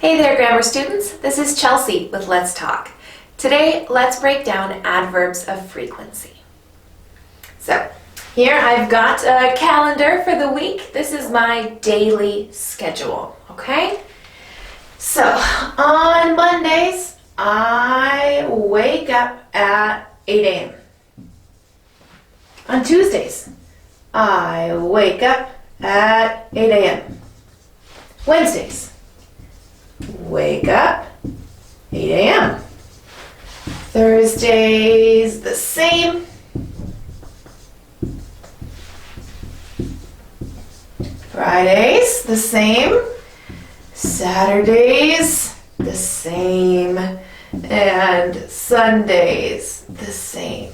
Hey there, grammar students. This is Chelsea with Let's Talk. Today, let's break down adverbs of frequency. So, here I've got a calendar for the week. This is my daily schedule, okay? So, on Mondays, I wake up at 8 a.m. On Tuesdays, I wake up at 8 a.m. Wednesdays, wake up 8 a.m. Thursdays, the same. Fridays, the same. Saturdays, the same. And Sundays, the same.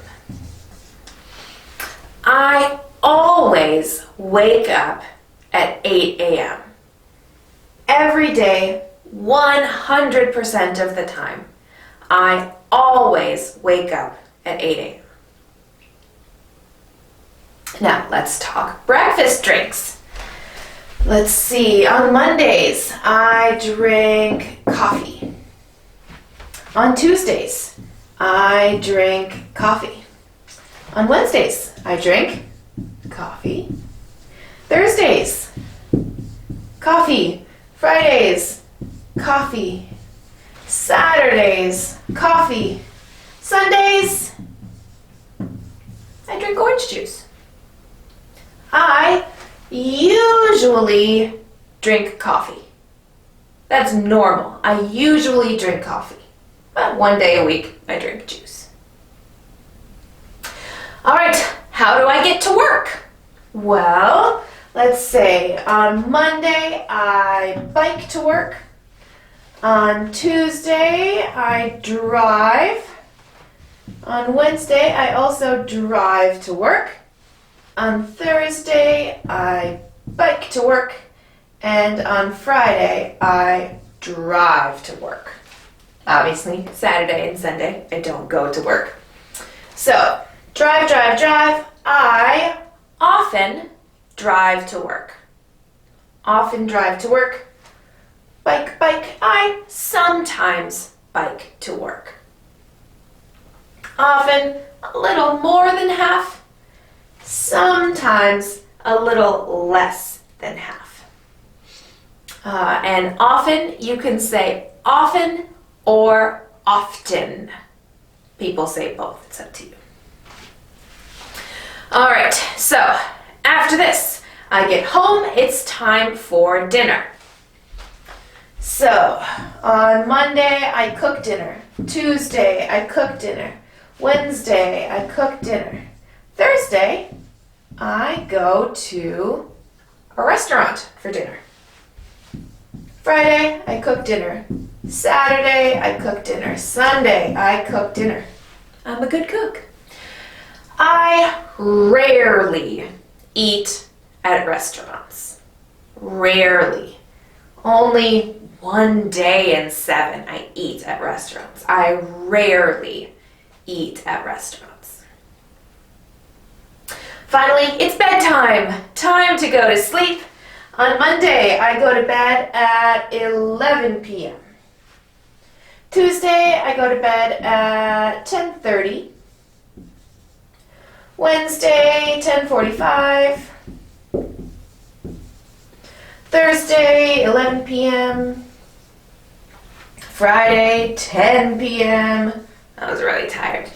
I always wake up at 8 a.m. Every day, 100% of the time, I always wake up at 8 a.m. Now, let's talk breakfast drinks. Let's see, on Mondays, I drink coffee. On Tuesdays, I drink coffee. On Wednesdays, I drink coffee. Thursdays, coffee. Fridays, coffee. Saturdays, coffee. Sundays, I drink orange juice. I usually drink coffee. That's normal. I usually drink coffee. But one day a week, I drink juice. All right, how do I get to work? Well, let's say on Monday, I bike to work. On Tuesday, I drive. On Wednesday, I also drive to work. On Thursday, I bike to work. And on Friday, I drive to work. Obviously, Saturday and Sunday, I don't go to work. So, drive. I often drive to work. Often drive to work. Bike. I sometimes bike to work. Often a little more than half. Sometimes a little less than half. And often you can say often or often. People say both. It's up to you. All right, so after this, I get home, it's time for dinner. So, on Monday, I cook dinner. Tuesday, I cook dinner. Wednesday, I cook dinner. Thursday, I go to a restaurant for dinner. Friday, I cook dinner. Saturday, I cook dinner. Sunday, I cook dinner. I'm a good cook. I rarely eat at restaurants. Rarely. Only one day in 7 I eat at restaurants. I rarely eat at restaurants. Finally, it's bedtime. Time to go to sleep. On Monday, I go to bed at 11 p.m. Tuesday, I go to bed at 10:30. Wednesday, 10:45. Thursday, 11 p.m. Friday, 10 p.m. I was really tired.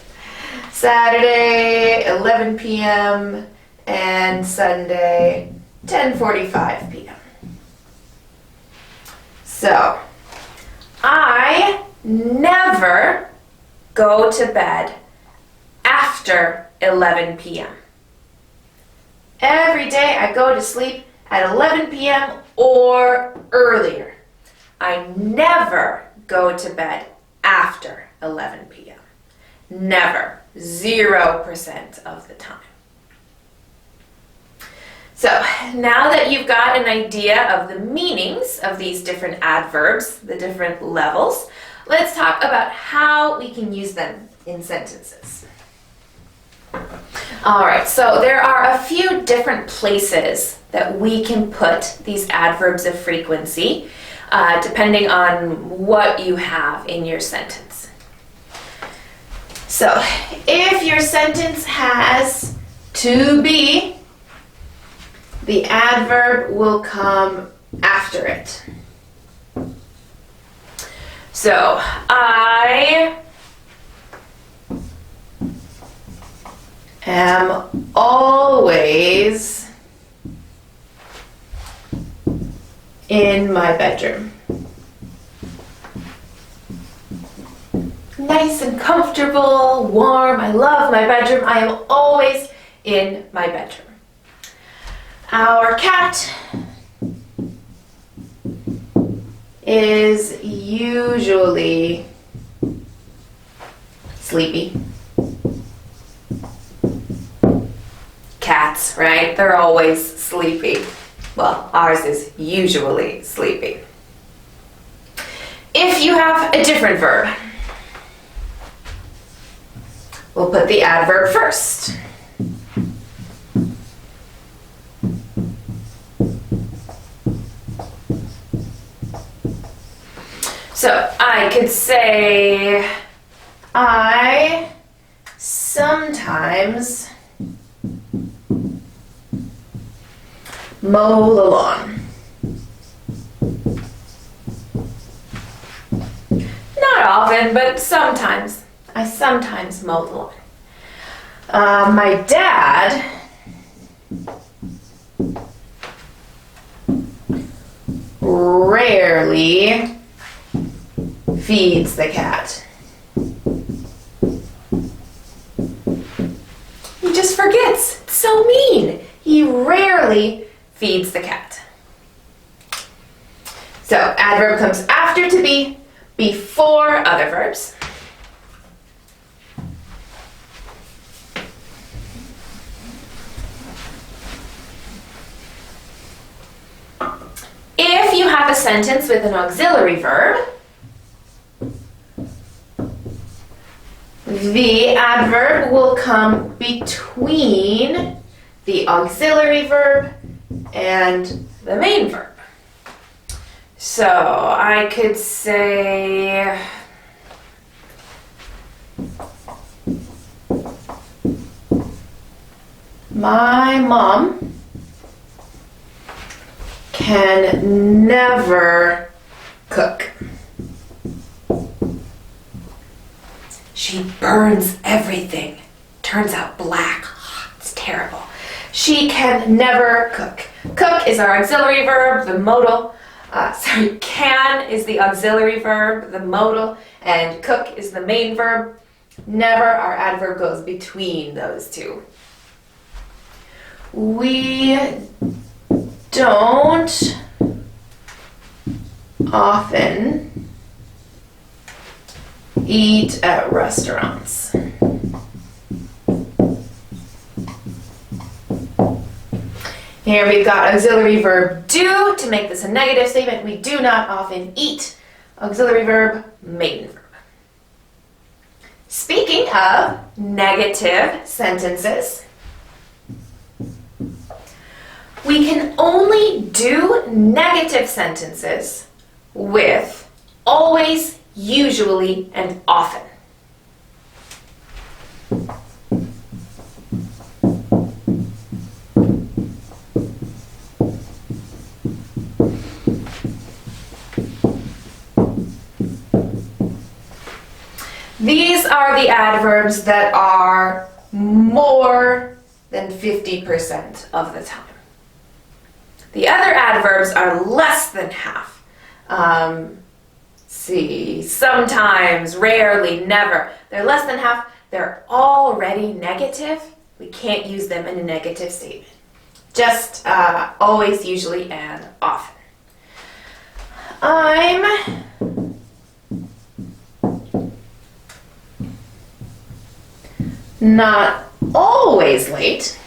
Saturday, 11 p.m. and Sunday, 10:45 p.m. So, I never go to bed after 11 p.m. Every day I go to sleep at 11 p.m. or earlier. I never go to bed after 11 p.m. Never. 0% of the time. So now that you've got an idea of the meanings of these different adverbs, the different levels, let's talk about how we can use them in sentences. All right, so there are a few different places that we can put these adverbs of frequency. depending on what you have in your sentence. So if your sentence has to be, the adverb will come after it. So I am always in my bedroom. Nice and comfortable, warm. I love my bedroom. I am always in my bedroom. Our cat is usually sleepy. Cats, right? They're always sleepy. Well, ours is usually sleepy. If you have a different verb, we'll put the adverb first. So I could say, I sometimes mow the lawn. Not often, but sometimes. I sometimes mow the lawn. My dad rarely feeds the cat. He just forgets. It's so mean. He rarely feeds the cat. So adverb comes after to be, before other verbs. If you have a sentence with an auxiliary verb, the adverb will come between the auxiliary verb and the main verb. So I could say, my mom can never cook. She burns everything. Turns out black. It's terrible. She can never cook. Cook is our auxiliary verb, the modal. Can is the auxiliary verb, the modal, and cook is the main verb. Never, our adverb goes between those two. We don't often eat at restaurants. Here we've got auxiliary verb do to make this a negative statement. We do not often eat. Auxiliary verb, main verb. Speaking of negative sentences, we can only do negative sentences with always, usually, and often. These are the adverbs that are more than 50% of the time. The other adverbs are less than half. Sometimes, rarely, never. They're less than half. They're already negative. We can't use them in a negative statement. Just always, usually, and often. I'm not always late.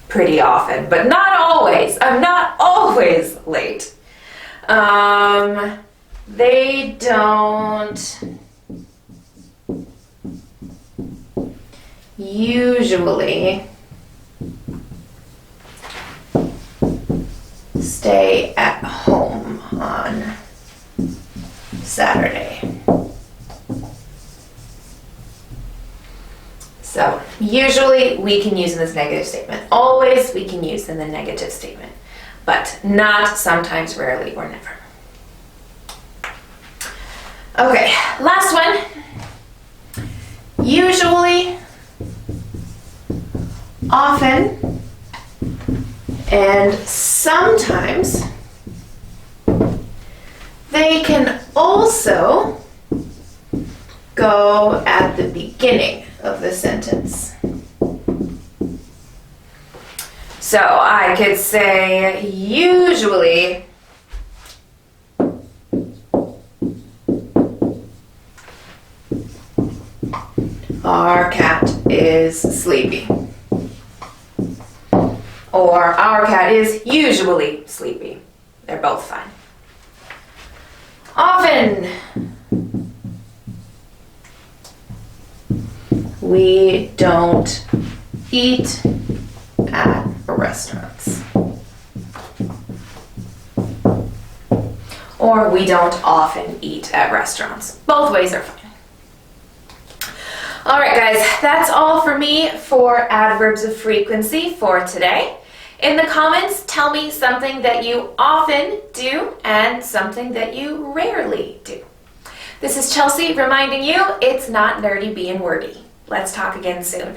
Pretty often, but not always. I'm not always late. They don't usually stay at home on Saturday. So usually we can use in this negative statement. Always we can use in the negative statement, but not sometimes, rarely, or never. Okay, last one. Usually, often, and sometimes. They can also go at the beginning of the sentence. So I could say, usually, our cat is sleepy. Or our cat is usually sleepy. They're both fine. Often, we don't eat at restaurants. Or we don't often eat at restaurants. Both ways are fine. All right, guys, that's all for me for adverbs of frequency for today. In the comments, tell me something that you often do and something that you rarely do. This is Chelsea reminding you it's not nerdy being wordy. Let's talk again soon.